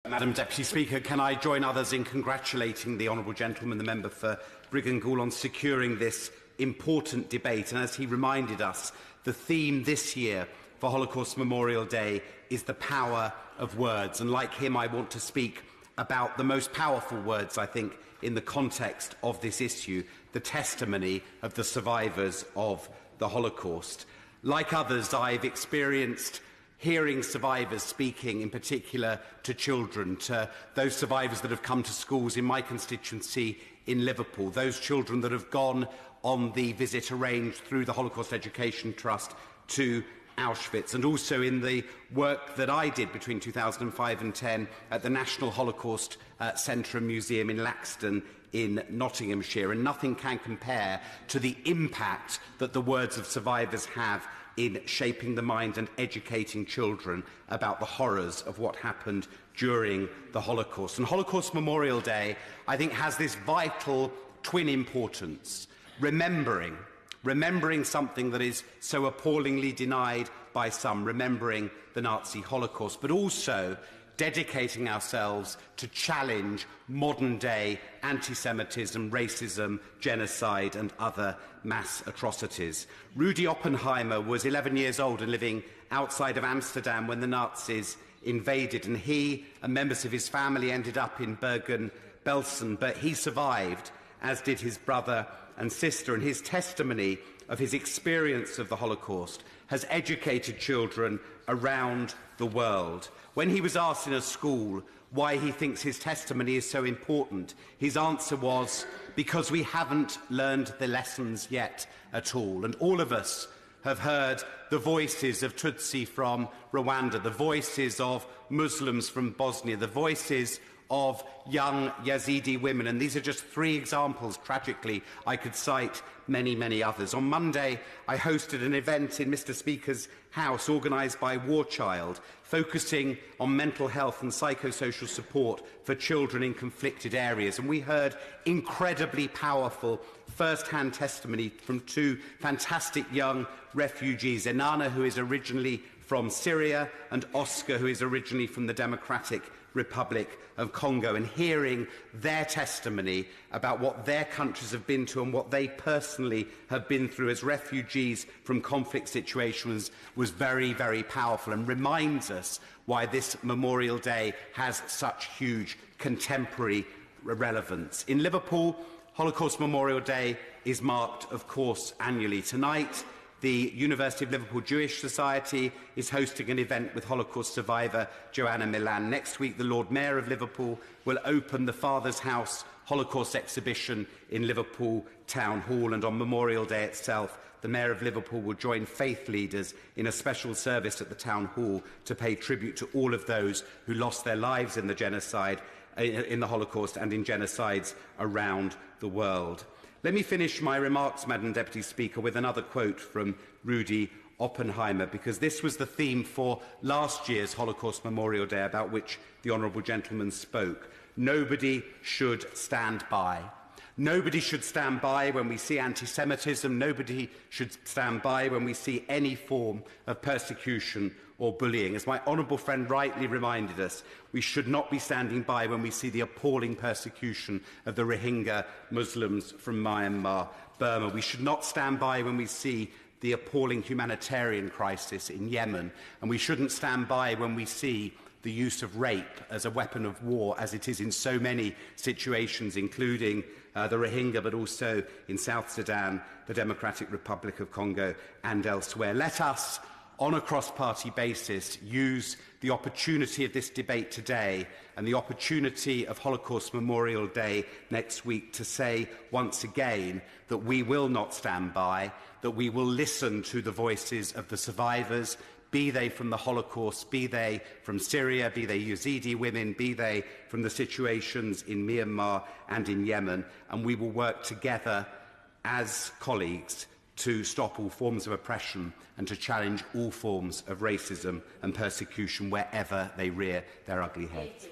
Madam Deputy Speaker, can I join others in congratulating the honourable gentleman, the member for Briggan-Goole, on securing this important debate. And as he reminded us, the theme this year for Holocaust Memorial Day is the power of words. And like him, I want to speak about the most powerful words, I think, in the context of this issue, the testimony of the survivors of the Holocaust. Like others, I've experienced hearing survivors speaking, in particular to children, to those survivors that have come to schools in my constituency in Liverpool, those children that have gone on the visit arranged through the Holocaust Education Trust to Auschwitz, and also in the work that I did between 2005 and 10 at the National Holocaust Centre and Museum in Laxton in Nottinghamshire. And nothing can compare to the impact that the words of survivors have in shaping the mind and educating children about the horrors of what happened during the Holocaust. And Holocaust Memorial Day, I think, has this vital twin importance: remembering something that is so appallingly denied by some, remembering the Nazi Holocaust, but also dedicating ourselves to challenge modern-day anti-Semitism, racism, genocide and other mass atrocities. Rudi Oppenheimer was 11 years old and living outside of Amsterdam when the Nazis invaded, and he and members of his family ended up in Bergen-Belsen, but he survived, as did his brother and sister, and his testimony of his experience of the Holocaust has educated children around the world. When he was asked in a school why he thinks his testimony is so important, his answer was, because we haven't learned the lessons yet at all. And all of us have heard the voices of Tutsi from Rwanda, the voices of Muslims from Bosnia, the voices of young Yazidi women, and these are just three examples. Tragically, I could cite many, many others. On Monday, I hosted an event in Mr. Speaker's house organised by War Child, focusing on mental health and psychosocial support for children in conflicted areas, and we heard incredibly powerful first-hand testimony from two fantastic young refugees, Enana, who is originally from Syria, and Oscar, who is originally from the Democratic Republic of Congo, and hearing their testimony about what their countries have been to and what they personally have been through as refugees from conflict situations was very, very powerful, and reminds us why this Memorial Day has such huge contemporary relevance. In Liverpool, Holocaust Memorial Day is marked, of course, annually. Tonight, the University of Liverpool Jewish Society is hosting an event with Holocaust survivor Joanna Milan. Next week, the Lord Mayor of Liverpool will open the Father's House Holocaust exhibition in Liverpool Town Hall. And on Memorial Day itself, the Mayor of Liverpool will join faith leaders in a special service at the Town Hall to pay tribute to all of those who lost their lives in the genocide, in the Holocaust and in genocides around the world. Let me finish my remarks, Madam Deputy Speaker, with another quote from Rudi Oppenheimer, because this was the theme for last year's Holocaust Memorial Day, about which the honourable gentleman spoke. Nobody should stand by. Nobody should stand by when we see anti-Semitism. Nobody should stand by when we see any form of persecution or bullying. As my honourable friend rightly reminded us, we should not be standing by when we see the appalling persecution of the Rohingya Muslims from Myanmar, Burma. We should not stand by when we see the appalling humanitarian crisis in Yemen. And we shouldn't stand by when we see the use of rape as a weapon of war, as it is in so many situations, including the Rohingya, but also in South Sudan, the Democratic Republic of Congo, and elsewhere. Let us, on a cross-party basis, use the opportunity of this debate today and the opportunity of Holocaust Memorial Day next week to say once again that we will not stand by, that we will listen to the voices of the survivors, be they from the Holocaust, be they from Syria, be they Yazidi women, be they from the situations in Myanmar and in Yemen, and we will work together as colleagues to stop all forms of oppression and to challenge all forms of racism and persecution wherever they rear their ugly heads.